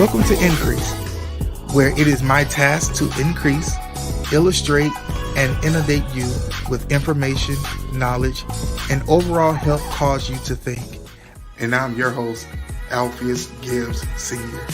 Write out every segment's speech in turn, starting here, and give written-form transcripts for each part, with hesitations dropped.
Welcome to Increase, where it is my task to increase, illustrate, and inundate you with information, knowledge, and overall help cause you to think. And I'm your host, Alpheus Gibbs Sr.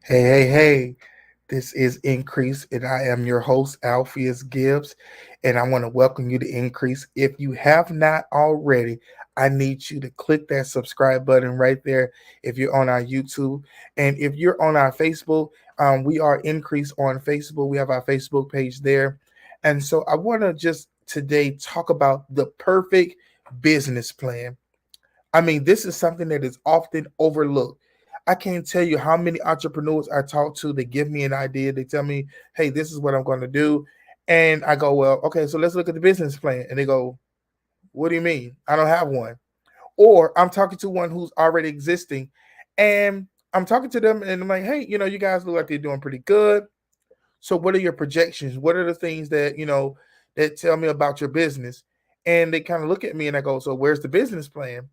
Hey. This is Increase, and I am your host, Alpheus Gibbs, and I want to welcome you to Increase. If you have not already, I need you to click that subscribe button right there if you're on our YouTube. And if you're on our Facebook, we are Increase on Facebook. We have our Facebook page there. And so I want to just today talk about the perfect business plan. I mean, this is something that is often overlooked. I can't tell you how many entrepreneurs I talk to. They give me an idea. They tell me, hey, this is what I'm going to do. And I go, well, okay, so let's look at the business plan. And they go, what do you mean? I don't have one. Or I'm talking to one who's already existing. And I'm talking to them and I'm like, hey, you guys look like they're doing pretty good. So what are your projections? What are the things that tell me about your business? And they kind of look at me and I go, so where's the business plan?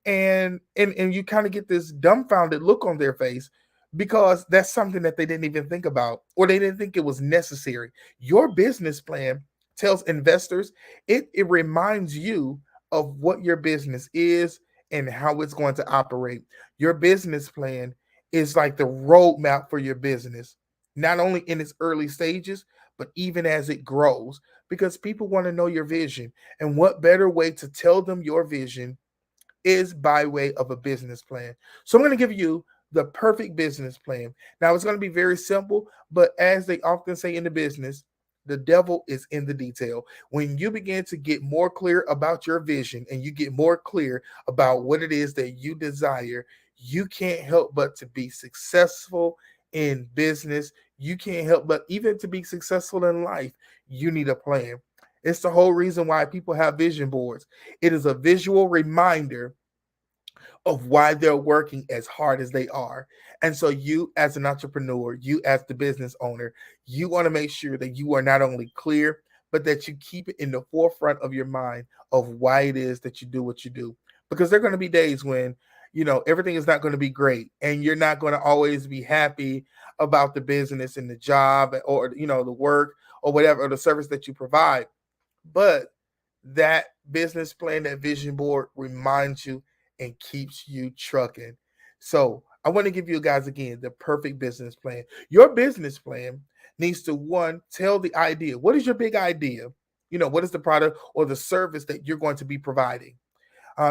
And you kind of get this dumbfounded look on their face because that's something that they didn't even think about or they didn't think it was necessary. Your business plan tells investors, it reminds you of what your business is and how it's going to operate. Your business plan is like the roadmap for your business, not only in its early stages, but even as it grows, because people want to know your vision. And what better way to tell them your vision is by way of a business plan. So I'm going to give you the perfect business plan. Now it's going to be very simple, but as they often say in the business, the devil is in the detail. When you begin to get more clear about your vision and you get more clear about what it is that you desire, you can't help but to be successful in business. You can't help but even to be successful in life, you need a plan. It's the whole reason why people have vision boards. It is a visual reminder of why they're working as hard as they are. And so you as an entrepreneur, you as the business owner, you want to make sure that you are not only clear, but that you keep it in the forefront of your mind of why it is that you do what you do. Because there are going to be days when, everything is not going to be great and you're not going to always be happy about the business and the job or, the work or whatever, or the service that you provide. But that business plan, that vision board reminds you and keeps you trucking. So I want to give you guys again the perfect business plan. Your business plan needs to, one, tell the idea. What is your big idea? what is the product or the service that you're going to be providing.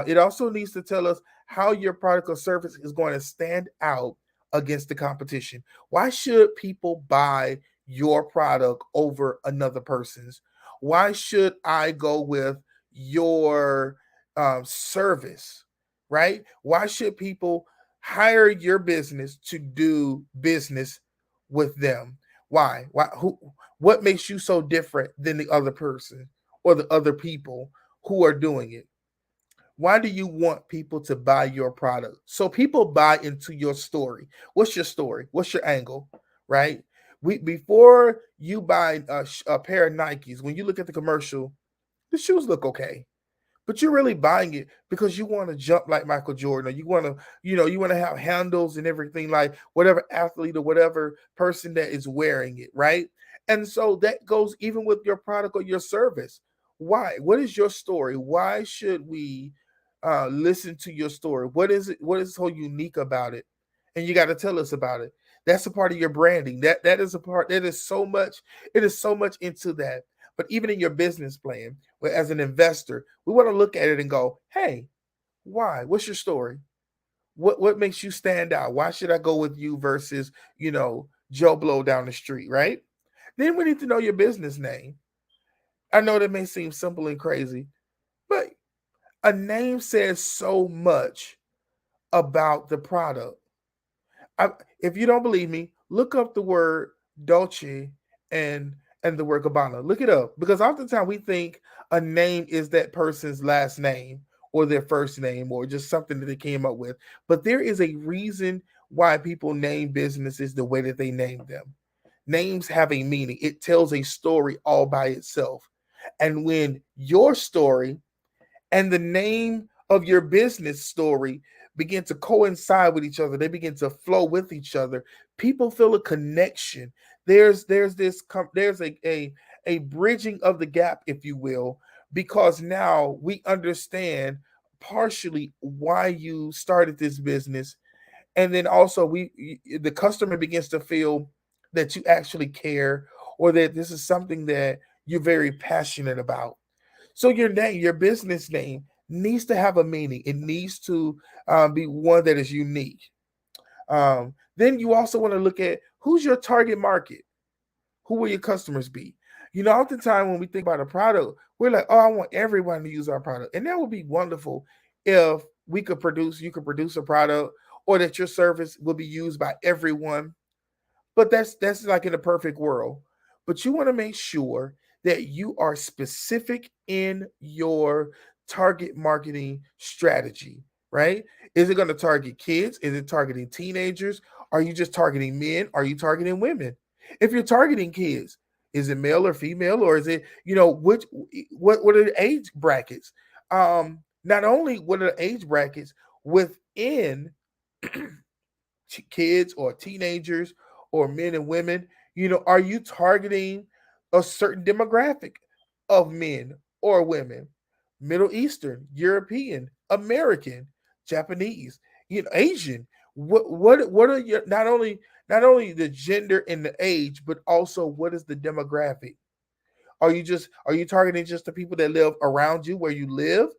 It also needs to tell us how your product or service is going to stand out against the competition. Why should people buy your product over another person's? Why should I go with your service, right? Why should people hire your business to do business with them? Why? Why? Who? What makes you so different than the other person or the other people who are doing it? Why do you want people to buy your product? So people buy into your story. What's your story? What's your angle? Right? We before you buy a pair of Nikes, when you look at the commercial, the shoes look okay, but you're really buying it because you want to jump like Michael Jordan, or you want to, you want to have handles and everything like whatever athlete or whatever person that is wearing it, right? And so that goes even with your product or your service. Why? What is your story? Why should we listen to your story? What is it? What is so unique about it? And you got to tell us about it. That's a part of your branding. That is a part. That is so much. It is so much into that. But even in your business plan, where as an investor, we want to look at it and go, hey, why? What's your story? What makes you stand out? Why should I go with you versus, Joe Blow down the street, right? Then we need to know your business name. I know that may seem simple and crazy, but a name says so much about the product. I, if you don't believe me, look up the word Dolce and the word Gabbana. Look it up because oftentimes we think a name is that person's last name or their first name or just something that they came up with. But there is a reason why people name businesses the way that they name them. Names have a meaning. It tells a story all by itself. And when your story and the name of your business story begin to coincide with each other, they begin to flow with each other, people feel a connection. There's a bridging of the gap, if you will, because now we understand partially why you started this business, and then also the customer begins to feel that you actually care, or that this is something that you're very passionate about. So your name, your business name, needs to have a meaning. It needs to be one that is unique. Then you also want to look at who's your target market. Who will your customers be? Oftentimes when we think about a product, we're like, oh, I want everyone to use our product. And that would be wonderful if you could produce a product, or that your service will be used by everyone. But that's like in a perfect world. But you want to make sure that you are specific in your target marketing strategy, right? Is it going to target kids? Is it targeting teenagers? Are you just targeting men? Are you targeting women? If you're targeting kids, is it male or female, or is it, what are the age brackets? Not only what are the age brackets within kids or teenagers or men and women, are you targeting a certain demographic of men or women? Middle Eastern, European, American, Japanese, Asian. What are your, not only the gender and the age, but also what is the demographic? Are you targeting just the people that live around you where you live?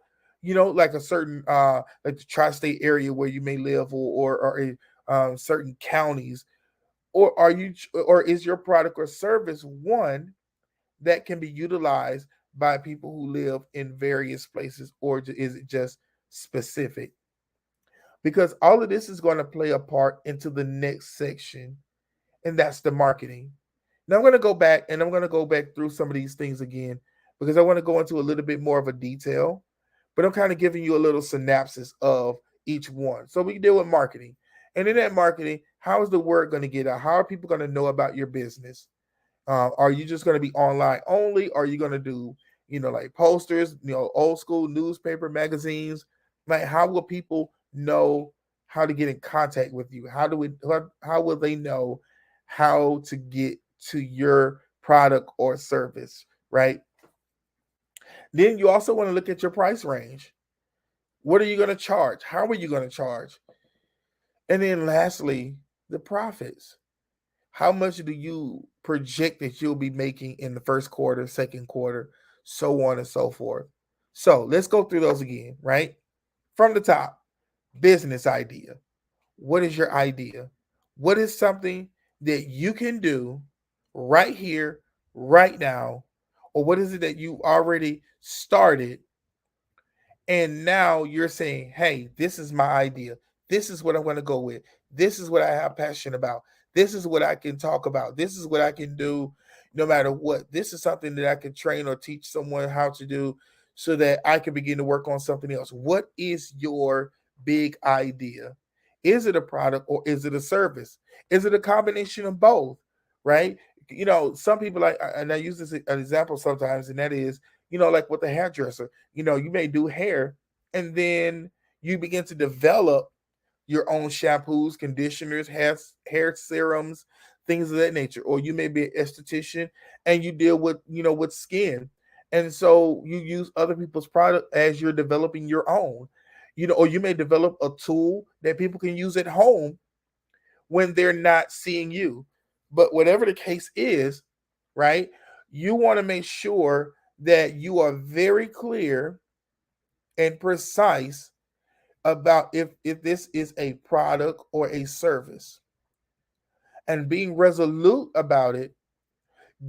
Like a certain like the tri-state area where you may live, or in certain counties, or is your product or service one that can be utilized by people who live in various places, or is it just specific? Because all of this is going to play a part into the next section, and that's the marketing. Now I'm going to go back through some of these things again, because I want to go into a little bit more of a detail, but I'm kind of giving you a little synopsis of each one. So we deal with marketing. And in that marketing, how is the word going to get out? How are people going to know about your business? Are you just going to be online only? Are you going to do, like posters, old school newspaper, magazines? Like, how will people know how to get in contact with you? How will they know how to get to your product or service, right? Then you also want to look at your price range. What are you going to charge? How are you going to charge? And then lastly, the profits. How much do you project that you'll be making in the first quarter, second quarter? so on and so forth. So let's go through those again, right? From the top, business idea. What is your idea? What is something that you can do right here, right now? Or what is it that you already started and now you're saying, hey, this is my idea. This is what I'm going to go with. This is what I have passion about. This is what I can talk about. This is what I can do no matter what. This is something that I can train or teach someone how to do so that I can begin to work on something else. What is your big idea? Is it a product or is it a service? Is it a combination of both? Right? Some people like, and I use this an example sometimes, and that is, like with the hairdresser, you may do hair and then you begin to develop your own shampoos, conditioners, hair serums, things of that nature. Or you may be an esthetician and you deal with skin. And so you use other people's product as you're developing your own. Or you may develop a tool that people can use at home when they're not seeing you. But whatever the case is, right? You want to make sure that you are very clear and precise about if this is a product or a service. And being resolute about it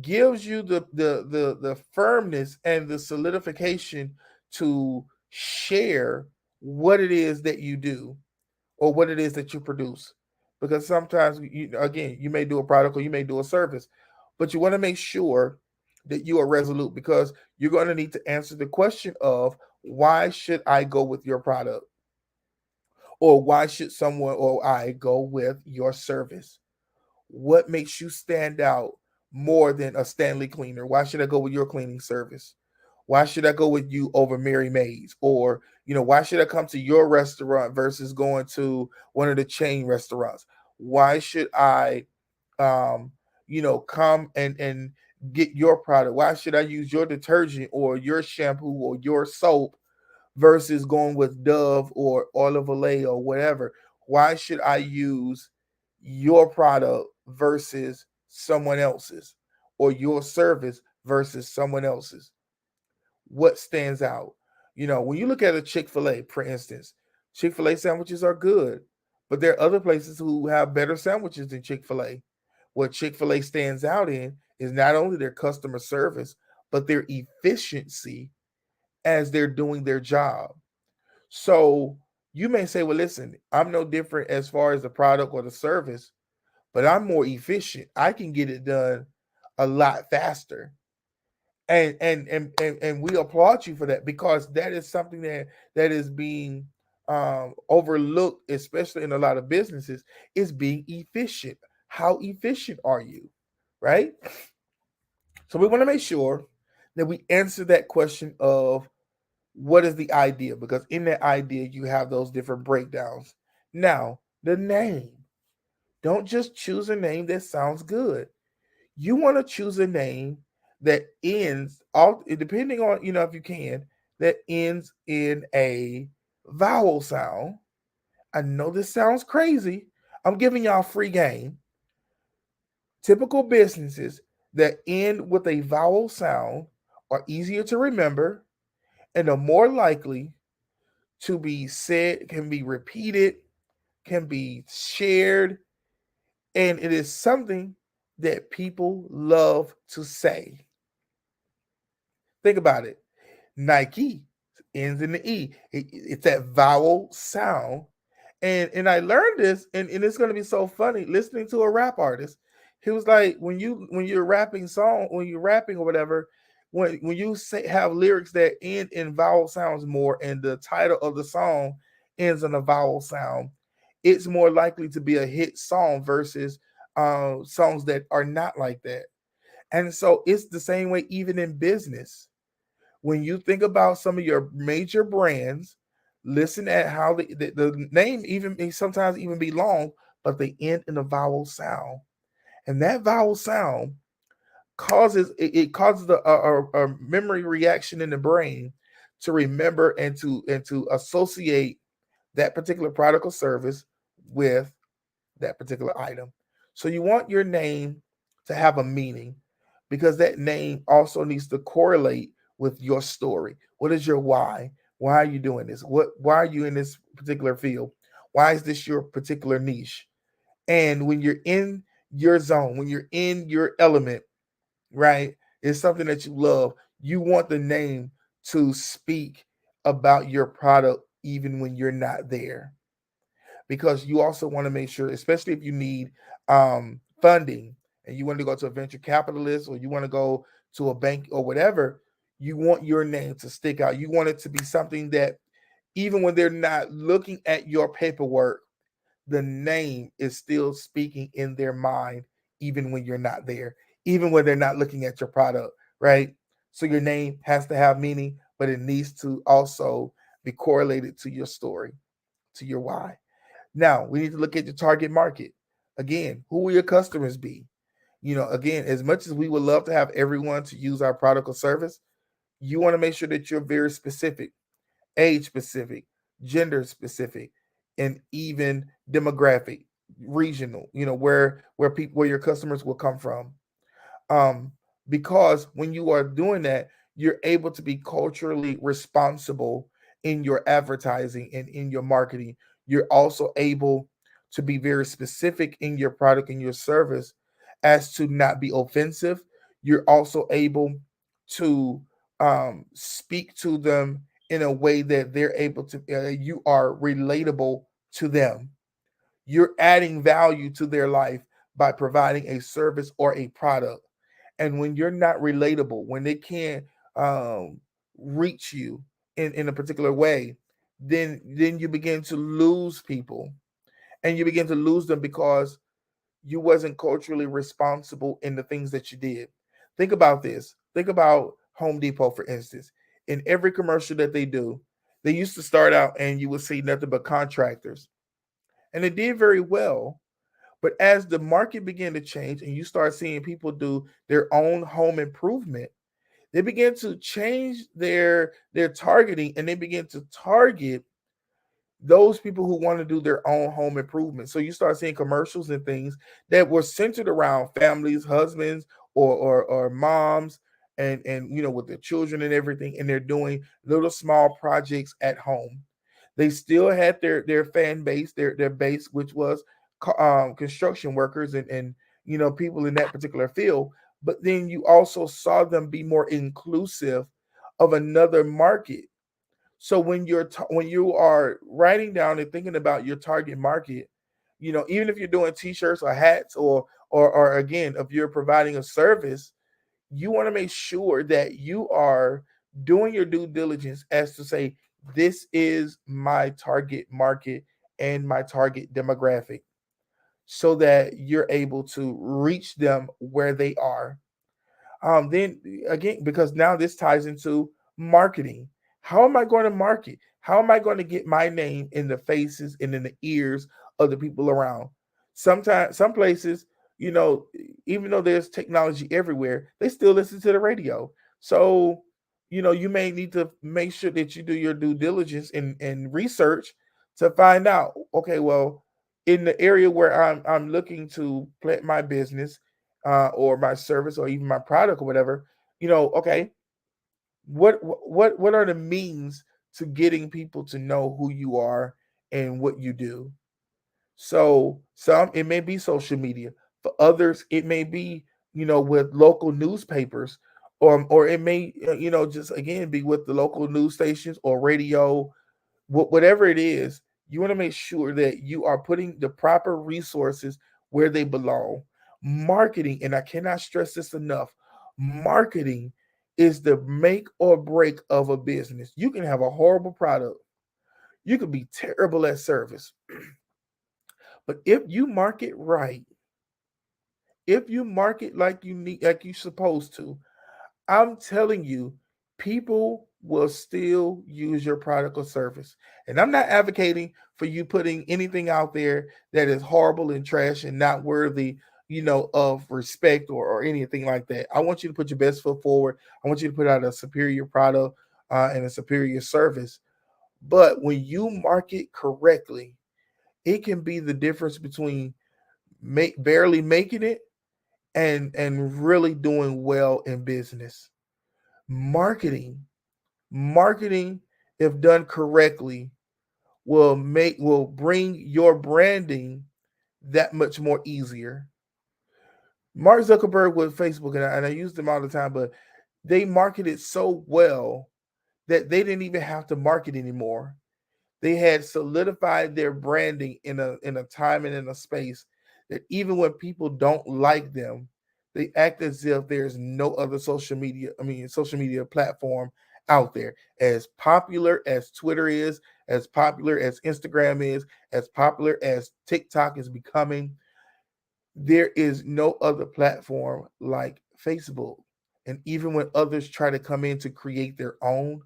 gives you the firmness and the solidification to share what it is that you do or what it is that you produce. Because sometimes, again, you may do a product or you may do a service, but you want to make sure that you are resolute, because you're going to need to answer the question of, why should I go with your product? Or why should someone or I go with your service? What makes you stand out more than a Stanley cleaner? Why should I go with your cleaning service? Why should I go with you over Mary Mae's? Or, why should I come to your restaurant versus going to one of the chain restaurants? Why should I come and get your product? Why should I use your detergent or your shampoo or your soap versus going with Dove or Olive Olay or whatever? Why should I use your product versus someone else's, or your service versus someone else's? What stands out? When you look at a Chick-fil-A, for instance, Chick-fil-A sandwiches are good, but there are other places who have better sandwiches than Chick-fil-A. What Chick-fil-A stands out in is not only their customer service, but their efficiency as they're doing their job. So you may say, well, listen, I'm no different as far as the product or the service, but I'm more efficient. I can get it done a lot faster. And we applaud you for that, because that is something that is being overlooked, especially in a lot of businesses, is being efficient. How efficient are you? Right? So we want to make sure that we answer that question of, what is the idea? Because in that idea, you have those different breakdowns. Now, the name. Don't just choose a name that sounds good. You want to choose a name that ends, all depending on, if you can, that ends in a vowel sound. I know this sounds crazy. I'm giving y'all free game. Typical businesses that end with a vowel sound are easier to remember and are more likely to be said, can be repeated, can be shared, and it is something that people love to say. Think about it. Nike ends in the E. It's that vowel sound. And I learned this, and it's gonna be so funny listening to a rap artist. He was like, when you're rapping song, when you're rapping or whatever, when you have lyrics that end in vowel sounds more, and the title of the song ends in a vowel sound, it's more likely to be a hit song versus songs that are not like that. And so it's the same way even in business. When you think about some of your major brands, listen at how the name even may sometimes even be long, but they end in a vowel sound. And that vowel sound causes a memory reaction in the brain to remember and to associate that particular product or service with that particular item. So you want your name to have a meaning, because that name also needs to correlate with your story. What is your why? Why are you doing this? Why are you in this particular field? Why is this your particular niche? And when you're in your zone, when you're in your element, right? It's something that you love. You want the name to speak about your product even when you're not there, because you also want to make sure, especially if you need funding and you want to go to a venture capitalist or you want to go to a bank or whatever, you want your name to stick out. You want it to be something that even when they're not looking at your paperwork, the name is still speaking in their mind, even when you're not there, even when they're not looking at your product, right? So your name has to have meaning, but it needs to also be correlated to your story, to your why. Now we need to look at your target market. Again, who will your customers be? Again, as much as we would love to have everyone to use our product or service, you want to make sure that you're very specific, age specific, gender specific, and even demographic, regional, where your customers will come from. um, because when you are doing that, you're able to be culturally responsible in your advertising and in your marketing. You're also able to be very specific in your product and your service as to not be offensive. You're also able to speak to them in a way that they're able to, you are relatable to them. You're adding value to their life by providing a service or a product. And when you're not relatable, when they can't um, reach you in a particular way, then you begin to lose people, and you begin to lose them because you wasn't culturally responsible in the things that you did. Think about this. Think about Home Depot, for instance. In every commercial that they do, they used to start out and you would see nothing but contractors, and they did very well. But as the market began to change and you start seeing people do their own home improvement, they begin to change their targeting, and they begin to target those people who want to do their own home improvement. So you start seeing commercials and things that were centered around families, husbands, or moms, and with their children and everything, and they're doing little small projects at home. They still had their fan base, their base, which was construction workers and people in that particular field. But then you also saw them be more inclusive of another market. So when you are writing down and thinking about your target market, even if you're doing t-shirts or hats, or again, if you're providing a service, you want to make sure that you are doing your due diligence as to say, this is my target market and my target demographic, so that you're able to reach them where they are. Then again, because now this ties into marketing. How am I going to market? How am I going to get my name in the faces and in the ears of the people around? Sometimes, some places, you know, even though there's technology everywhere, they still listen to the radio. So, you may need to make sure that you do your due diligence and research to find out, okay, well, in the area where I'm looking to plant my business, or my service or even my product or whatever, okay, what are the means to getting people to know who you are and what you do? So some, it may be social media. For others, it may be, with local newspapers, or it may, just again be with the local news stations or radio, whatever it is. You want to make sure that you are putting the proper resources where they belong. Marketing, and I cannot stress this enough, marketing is the make or break of a business. You can have a horrible product, you could be terrible at service, but if you market right, if you market like you need, like you're supposed to, I'm telling you, people will still use your product or service. And I'm not advocating for you putting anything out there that is horrible and trash and not worthy, of respect, or anything like that. I want you to put your best foot forward. I want you to put out a superior product, and a superior service. But when you market correctly, it can be the difference between barely making it and really doing well in business. Marketing, marketing, if done correctly, will bring your branding that much more easier. Mark Zuckerberg with Facebook, and I use them all the time, but they marketed so well that they didn't even have to market anymore. They had solidified their branding in a time and in a space that even when people don't like them, they act as if there's no other social media platform out there. As popular as Twitter is, as popular as Instagram is, as popular as TikTok is becoming, there is no other platform like Facebook. And even when others try to come in to create their own,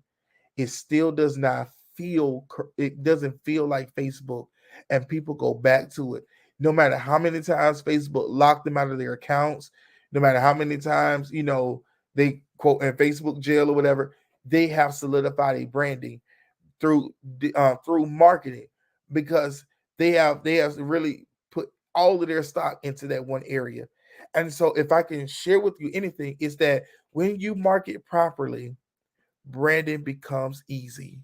it still does not it doesn't feel like Facebook, and people go back to it no matter how many times Facebook locked them out of their accounts, no matter how many times they quote in Facebook jail or whatever. They have solidified a branding through through marketing, because they have really put all of their stock into that one area. And so if I can share with you anything, is that when you market properly, branding becomes easy.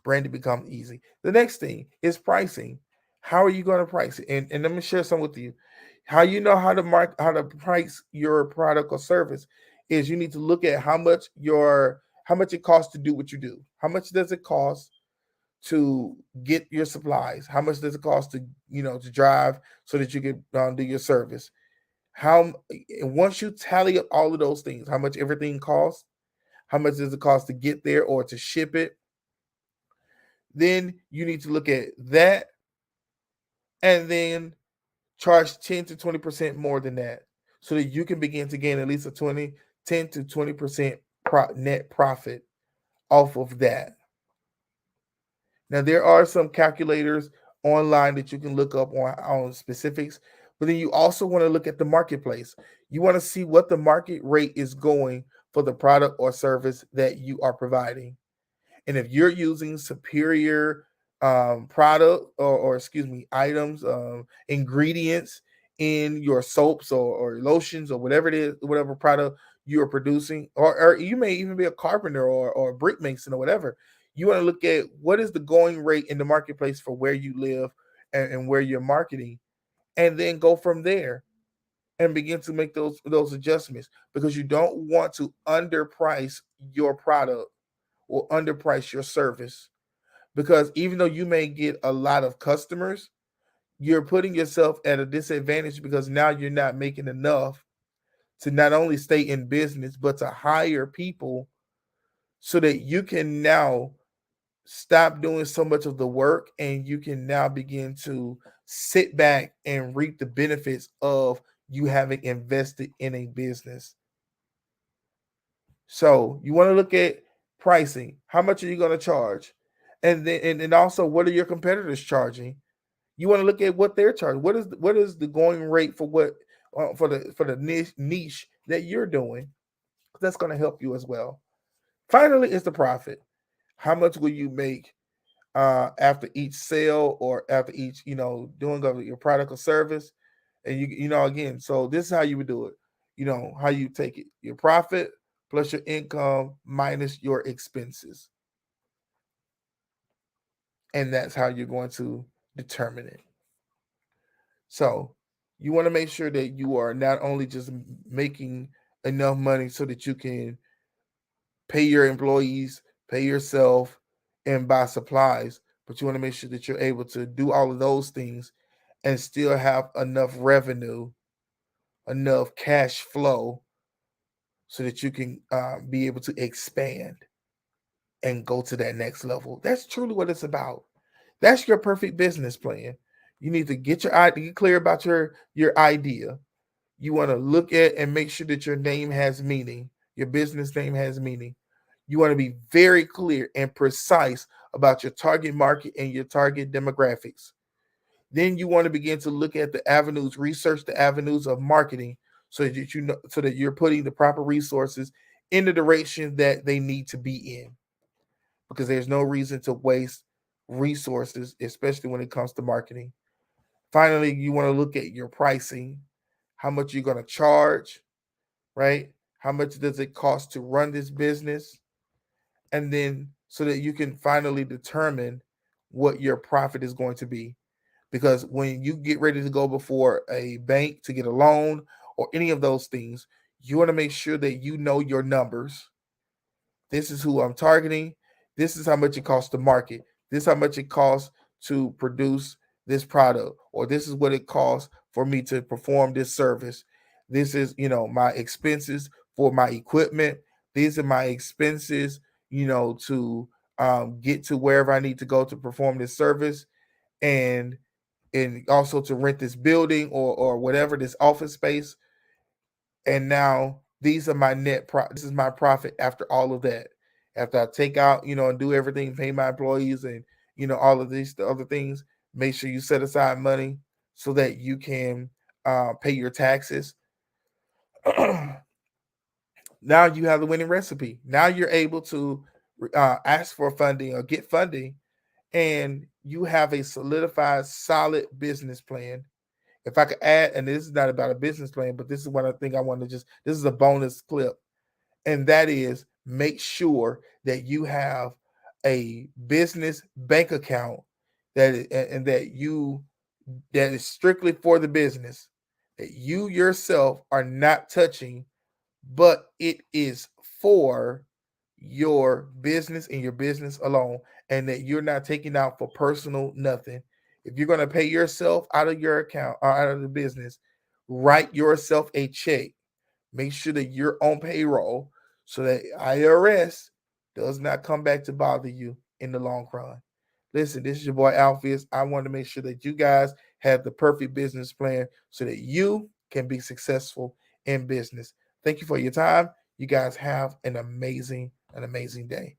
Branding becomes easy. The next thing is pricing. How are you going to price it? And let me share some with you. How you know how to price your product or service is you need to look at how much it costs to do what you do. How much does it cost to get your supplies? How much does it cost to to drive so that you can do your service? How Once you tally up all of those things, how much everything costs, how much does it cost to get there or to ship it, then you need to look at that and then charge 10 to 20% more than that so that you can begin to gain at least a 10 to 20% net profit off of that. Now, there are some calculators online that you can look up on specifics, but then you also want to look at the marketplace. You want to see what the market rate is going for the product or service that you are providing. And if you're using superior product or excuse me, items, ingredients in your soaps or lotions or whatever it is, whatever product you are producing, or you may even be a carpenter or a brick mason or whatever, you want to look at what is the going rate in the marketplace for where you live and where you're marketing, and then go from there and begin to make those adjustments, because you don't want to underprice your product or underprice your service, because even though you may get a lot of customers, you're putting yourself at a disadvantage because now you're not making enough to not only stay in business but to hire people so that you can now stop doing so much of the work and you can now begin to sit back and reap the benefits of you having invested in a business. So you want to look at pricing. How much are you going to charge? And then and also, what are your competitors charging? You want to look at what they're charging. What is the going rate for what for the niche that you're doing? That's going to help you as well. Finally, is the profit. How much will you make after each sale or after each doing of your product or service? And again, so this is how you would do it. How you take it: your profit plus your income minus your expenses, and that's how you're going to determine it. So you want to make sure that you are not only just making enough money so that you can pay your employees, pay yourself, and buy supplies, but you want to make sure that you're able to do all of those things and still have enough revenue, enough cash flow, so that you can be able to expand and go to that next level. That's truly what it's about. That's your perfect business plan. You need to get clear about your idea. You want to look at and make sure that your name has meaning. Your business name has meaning. You want to be very clear and precise about your target market and your target demographics. Then you want to begin to look at the avenues, research the avenues of marketing so that so that you're putting the proper resources in the direction that they need to be in, because there's no reason to waste resources, especially when it comes to marketing. Finally, you want to look at your pricing, how much you're going to charge, right? how much does it cost to run this business, and then so that you can finally determine what your profit is going to be. Because when you get ready to go before a bank to get a loan or any of those things, you want to make sure that you know your numbers. This is who I'm targeting. This is how much it costs to market. This is how much it costs to produce this product, or this is what it costs for me to perform this service. This is, my expenses for my equipment. These are my expenses, to get to wherever I need to go to perform this service, and also to rent this building or whatever, this office space. And now these are my this is my profit after all of that. After I take out, and do everything, pay my employees, and all of these the other things. Make sure you set aside money so that you can pay your taxes. Now you have the winning recipe. Now you're able to ask for funding or get funding, and you have a solidified, solid business plan. If I could add, and this is not about a business plan, but this is what I think I want to this is a bonus clip. And that is, make sure that you have a business bank account and that is strictly for the business, that you yourself are not touching, but it is for your business and your business alone, and that you're not taking out for personal nothing. If you're going to pay yourself out of your account or out of the business, write yourself a check. Make sure that you're on payroll so that IRS does not come back to bother you in the long run. Listen, this is your boy Alpheus. I want to make sure that you guys have the perfect business plan so that you can be successful in business. Thank you for your time. You guys have an amazing day.